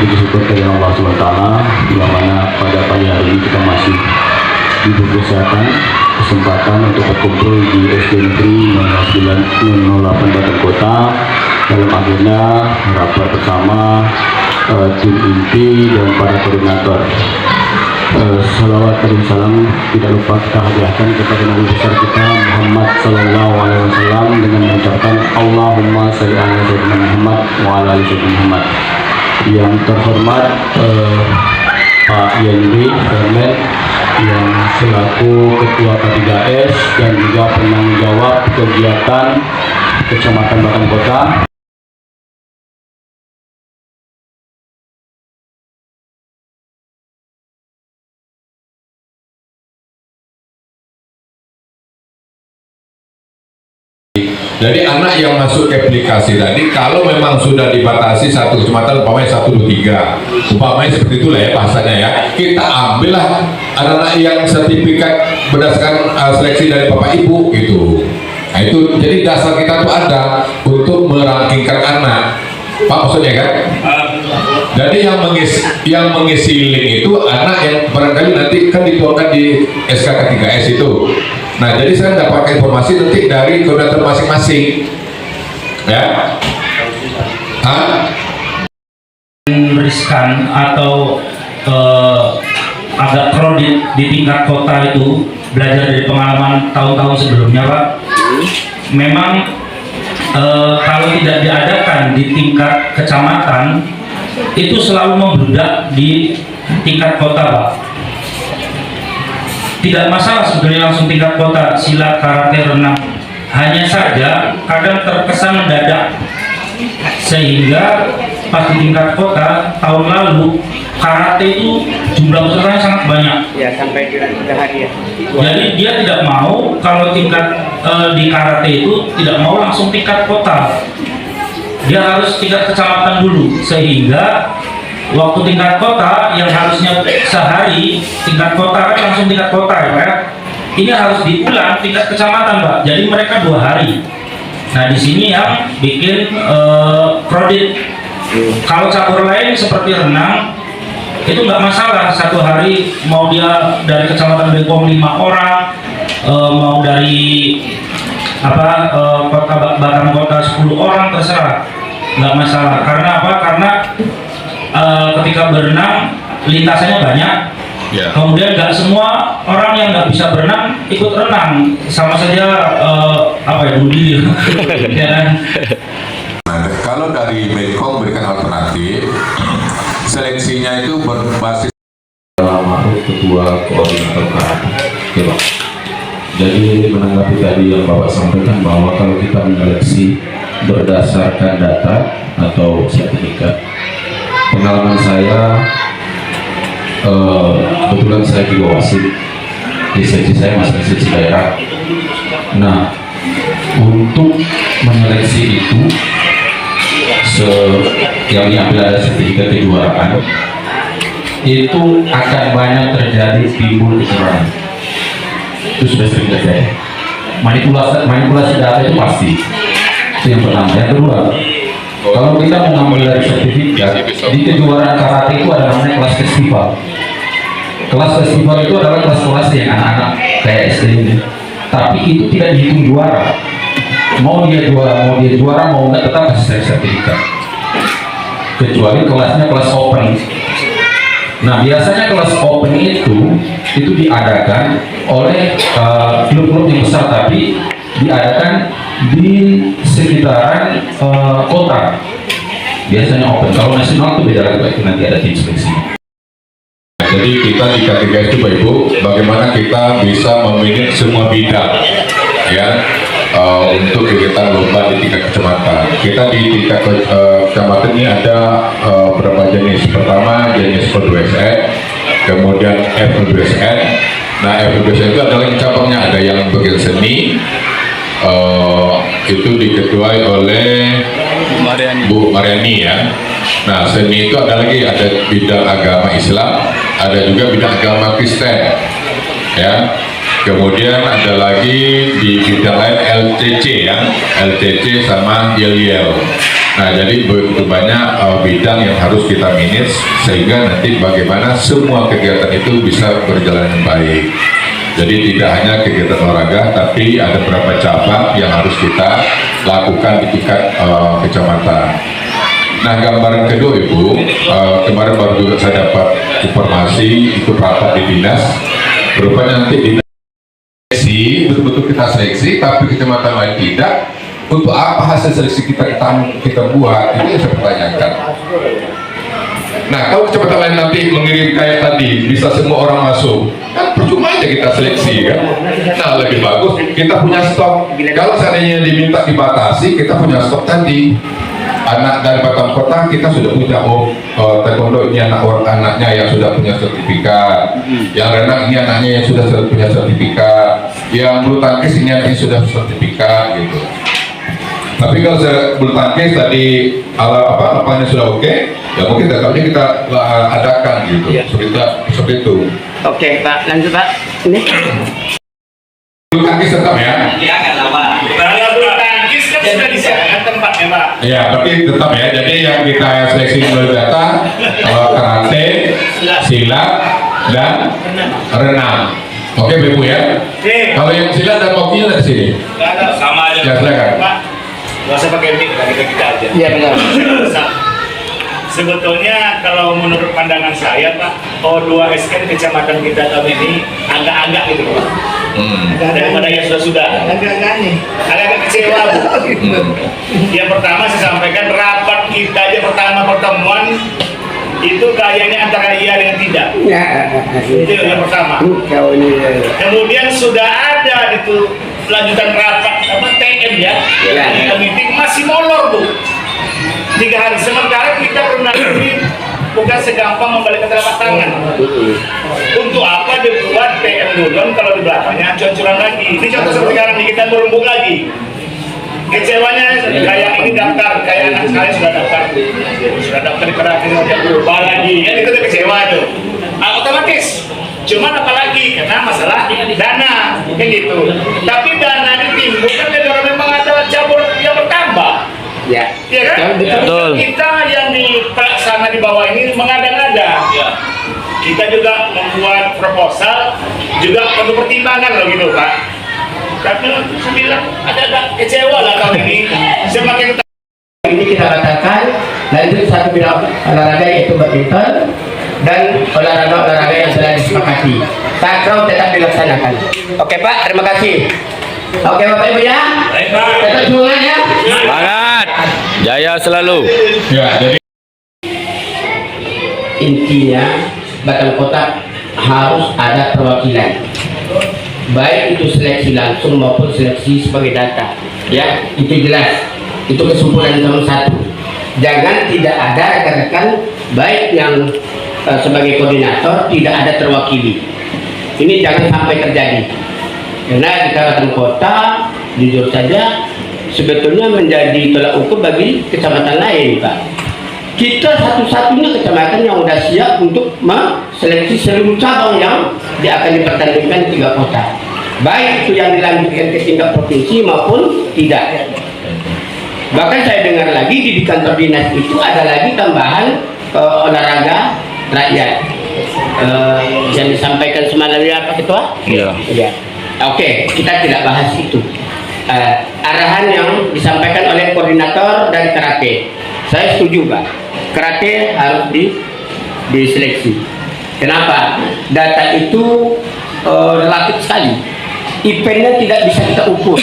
puji syukur kepada Allah SWT, yang mana pada pagi hari ini kita masih diberi kesempatan untuk berkumpul di SD Negeri 0908 Batam Kota dalam agenda rapat bersama tim inti dan para koordinator. Salawat dan salam tidak lupa kita hadiahkan kepada Nabi besar kita Muhammad Sallallahu Alaihi Wasallam dengan mengucapkan Allahumma sholli ala sayyidina Muhammad wa ala ali sayyidina Muhammad. Yang terhormat Pak Yandri Fermen yang selaku Ketua K3S dan juga penanggung jawab kegiatan Kecamatan Batam Kota. Jadi anak yang masuk ke aplikasi tadi, kalau memang sudah dibatasi satu kecamatan, umpamanya 1, 2, 3, umpamanya seperti itulah ya bahasanya ya, kita ambillah anak-anak yang sertifikat berdasarkan seleksi dari bapak ibu gitu. Nah itu jadi dasar kita tuh ada untuk merankingkan anak, Pak, maksudnya kan? Jadi yang mengisi link itu anak yang barangkali nanti kan dituangkan di SK K3S itu. Nah, jadi saya mendapatkan informasi nanti dari koordinator masing-masing, ya. Riskan atau agak kredit di tingkat kota itu belajar dari pengalaman tahun-tahun sebelumnya, Pak. Memang kalau tidak diadakan di tingkat kecamatan itu selalu membludak di tingkat kota, Pak. Tidak masalah sebetulnya langsung tingkat kota silat, karate, renang. Hanya saja kadang terkesan mendadak, sehingga pas di tingkat kota tahun lalu karate itu jumlah pesertanya sangat banyak. Ya, sampai 3 hari ya. Jadi dia tidak mau kalau tingkat di karate itu tidak mau langsung tingkat kota. Dia harus tingkat kecamatan dulu, sehingga waktu tingkat kota yang harusnya sehari tingkat kota kan langsung tingkat kota ya Pak. Ini harus diulang tingkat kecamatan Pak. Jadi mereka 2 hari. Nah di sini yang bikin kredit. Kalau cabur lain seperti renang itu nggak masalah, 1 hari mau dia dari kecamatan Bengkong 5 orang, mau dari kota Batam Kota 10 orang terserah, nggak masalah. Karena apa? Karena ketika berenang lintasannya banyak, yeah. Kemudian nggak semua orang yang nggak bisa berenang ikut renang, sama saja bunuh ya kan? Nah, kalau dari Medcom berikan alternatif, seleksinya itu berbasis Ketua Koordinator karate. Jadi menanggapi tadi yang Bapak sampaikan bahwa kalau kita menyeleksi berdasarkan data atau sertifikat, pengalaman saya kebetulan saya juga wasit di seleksi saya masih seleksi daerah. Nah untuk menyeleksi itu yang diambil ada sertifikat kejuaraan itu akan banyak terjadi timbul kecurangan. Itu sudah sering terjadi. Manipulasi data itu pasti. Itu yang pertama. Yang kedua, kalau kita mengambil dari sertifikat, di kejuaraan karate itu ada namanya kelas festival. Kelas festival itu adalah kelas-kelas yang anak-anak kayak SD ini. Tapi itu tidak dihitung juara. Mau dia juara, mau enggak tetap kasih sertifikat. Kecuali kelasnya kelas open. Nah biasanya kelas open itu diadakan oleh klub-klub yang besar, tapi diadakan di sekitaran kota. Biasanya open. Kalau nasional itu beda lagi, itu nanti ada tim seleksi. Jadi kita di K3S itu Pak Ibu, bagaimana kita bisa memilih semua bidang ya untuk kegiatan lomba di tingkat kecamatan. Kita di tingkat kecamatan ini ada beberapa jenis. Pertama jenis F2SN, kemudian F2SN. Nah F2SN itu adalah cabangnya, ada yang bagian seni, itu diketuai oleh Bu Mariani ya. Nah seni itu ada lagi, ada bidang agama Islam, ada juga bidang agama Kristen ya. Kemudian ada lagi di bidang lain LCC ya, LCC sama Yel-Yel. Nah, jadi begitu banyak bidang yang harus kita manage sehingga nanti bagaimana semua kegiatan itu bisa berjalan dengan baik. Jadi tidak hanya kegiatan olahraga, tapi ada beberapa cabang yang harus kita lakukan di tingkat kecamatan. Nah, gambaran kedua Ibu, kemarin baru juga saya dapat informasi ikut rapat di dinas, rupanya nanti di seleksi, betul-betul kita seleksi, tapi kecamatan lain tidak. Untuk apa hasil seleksi kita buat, itu yang saya pertanyakan. Nah, kalau kecamatan lain nanti mengirim kayak tadi, bisa semua orang masuk, kan percuma aja kita seleksi kan. Nah, lebih bagus kita punya stok. Kalau seandainya diminta dibatasi, kita punya stok tadi. Anak dari Batam Kota kita sudah punya taekwondo ini anaknya yang sudah punya sertifikat, yang renang ini anaknya yang sudah punya sertifikat, yang bulu tangkis ini anaknya sudah sertifikat gitu. Tapi kalau saya bulu tangkis tadi lapangannya sudah oke, ya mungkin tetapnya kita adakan gitu. Ya. Seperti itu. Oke Pak, lanjut Pak. Ini. Bulu tangkis tetap ya. Iya kan lama. Kalau bulu tangkis kan sudah disediakan tempatnya Pak. Ya, tapi tetap ya. Jadi yang kita seleksi melalui data karate, silat, dan renang. Oke, Bu ya. Oke. Kalau yang silat dan hokinya dari sini. Sama aja. Ya, silakan. Pak, nggak usah pakai mic, kita aja. Iya benar. Sebetulnya kalau menurut pandangan saya Pak, O2SK di kecamatan kita tahun ini agak-agak gitu Pak. Daripada yang sudah-sudah. Agak-agak nih. Agak kecewa Bu. Yang pertama saya sampaikan rapat kita aja pertemuan itu kayaknya antara iya dengan tidak. Ya. Itu yang pertama. Kau ini. Kemudian sudah ada itu lanjutan rapat TM ya, meeting masih molor Bu. 3 hari sementara kita pernah ini bukan segampang membalikkan telapak tangan. Untuk apa dibuat TM duluan kalau di belakangnya curan lagi. Ini contoh seperti sekarang nih, kita merumbuk lagi. Kecewanya kayak ini daftar, kayak anak saya sudah daftar di Keratin udah berubah lagi, kan itu udah kecewa tuh. Otomatis. Cuman apalagi karena masalah dana, kayak gitu. Tapi dana ditimbulkan karena memang ada cabur yang bertambah. Ya. Iya kan? Betul. Kita yang di pelaksana di bawah ini mengada-ngada. Ya. Kita juga membuat proposal, juga perlu pertimbangan loh gitu Pak. Tapi saya bilang ada kecewa lah tahun ini. Semakin Ini kita katakan, lanjut satu bidang olahraga yaitu badminton dan olahraga yang sudah disepakati. Takraw tetap dilaksanakan. Oke Pak, terima kasih. Oke Bapak Ibu ya. baik Pak. Tetap semangat ya. Semangat, jaya selalu. Ya, jadi Intinya Batam Kota harus ada perwakilan, baik itu seleksi langsung maupun seleksi sebagai data. Ya, itu jelas. Itu kesimpulan nomor 1. Jangan tidak ada rekan-rekan baik yang sebagai koordinator tidak ada terwakili. Ini jangan sampai terjadi. Karena di kawasan kota, jujur saja, sebetulnya menjadi tolak ukur bagi kecamatan lain, Pak. Kita satu-satunya kecamatan yang sudah siap untuk seleksi seluruh cabang yang akan dipertandingkan di 3 kota. Baik itu yang dilanjutkan ke tingkat provinsi maupun tidak. Bahkan saya dengar lagi di kantor dinas itu ada lagi tambahan olahraga rakyat yang disampaikan semalam ya Pak Ketua. Iya. Iya. Oke, kita tidak bahas itu. Arahan yang disampaikan oleh koordinator dari karate, saya setuju Pak. Karate harus diseleksi. Kenapa? Data itu relatif sekali. Eventnya tidak bisa kita ukur.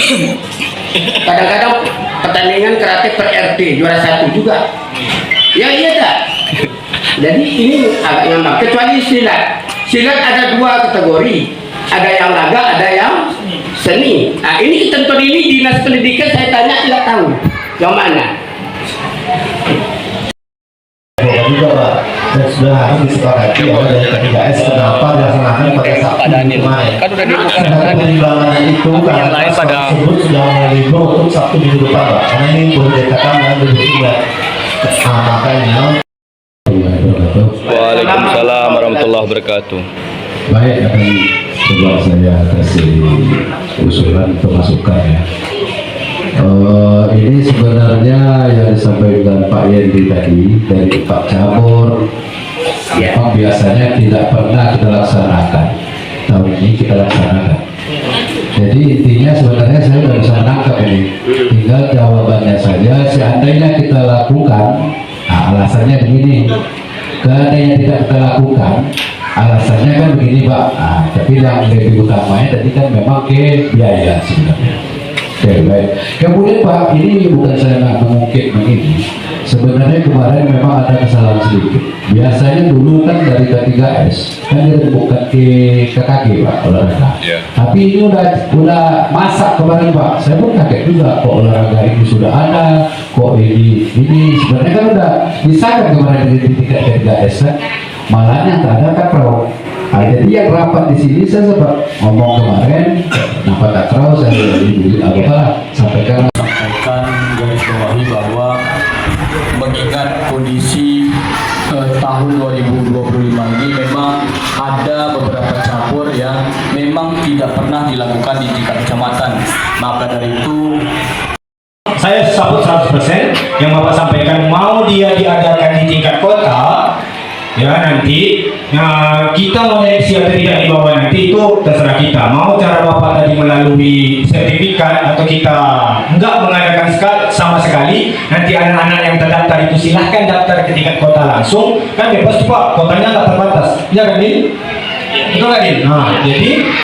Kadang-kadang pertandingan karate per RT juara 1 juga. Ya iya tak. Jadi ini agak ngambang. Kecuali silat. Silat ada 2 kategori. Ada yang laga, ada yang seni. Nah ini tentu ini dinas pendidikan saya tanya tidak tahu yang mana. Juga Pak, dan sudah harus disepakati oleh PKS kenapa dilaksanakan pada Sabtu kemarin. Kan udah dibuka Ada pertimbangan itu karena yang lain pada tersebut sudah mulai untuk Sabtu minggu depan Pak. Karena ini boleh dikatakan dan berdebat. Makanya. Waalaikumsalam warahmatullahi wabarakatuh. Baik, akan coba saya kasih usulan atau masukan ya. Ini sebenarnya yang disampaikan Pak Yendi tadi dari Pak Cabur, memang biasanya tidak pernah kita laksanakan. Tahun ini kita laksanakan. Jadi intinya sebenarnya saya sudah bisa menangkap ini. Tinggal jawabannya saja. Seandainya kita lakukan, nah alasannya begini. Seandainya tidak kita lakukan, alasannya kan begini Pak. Nah, tapi yang lebih utamanya tadi kan memang ke biaya sebenarnya. Oke, baik. Kemudian Pak, ini bukan saya nak mengungkit begini. Sebenarnya kemarin memang ada kesalahan sedikit. Biasanya dulu kan dari K3S kan dirembukan ke KKG Pak olahraga. Tapi ini udah masak kemarin Pak. Saya pun kaget juga kok olahraga ini sudah ada, kok ini sebenarnya kan udah disahkan kemarin di tingkat K3S kan. Malah yang tak ada kakrau. Nah, jadi yang rapat di sini saya sempat ngomong kemarin, nampak kakrau saya sampaikan garis bawahi bahwa mengingat kondisi tahun 2025 ini memang ada beberapa cabur yang memang tidak pernah dilakukan di tingkat kecamatan. Maka dari itu Saya sabut 100% yang Bapak sampaikan, mau dia diadakan di tingkat kota, ya nanti kita mau seleksi atau tidak di bawah nanti itu terserah kita. Mau cara Bapak tadi melalui sertifikat atau kita enggak mengadakan sama sekali, nanti anak-anak yang terdaftar itu silahkan daftar ke tingkat kota langsung, kan bebas tuh Pak, kotanya nggak terbatas, ya kan Din? Itu kan Din? Nah, jadi